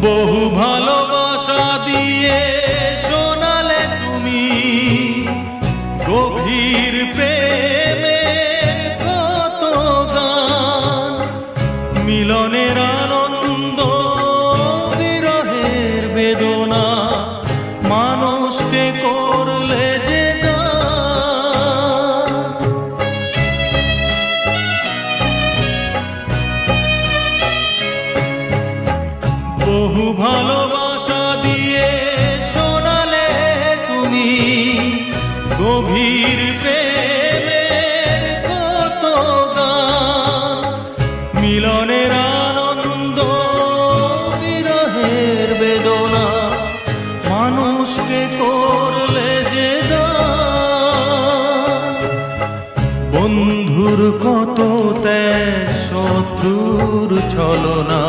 বহু ভালোবাসা দিয়ে শোনালে তুমি গভীর প্রেমের কত গান, মিলনের আনন্দ বিরহের বেদনা মানুষকে করলে যে গান। বহু ভালোবাসা দিয়ে শোনালে তুমি গভীর প্রেমের কত গান, মিলনের আনন্দ বিরহের বেদনা মানুষকে করলে যে গান। বন্ধুর কত ত্যাগ, শত্রুর ছলনা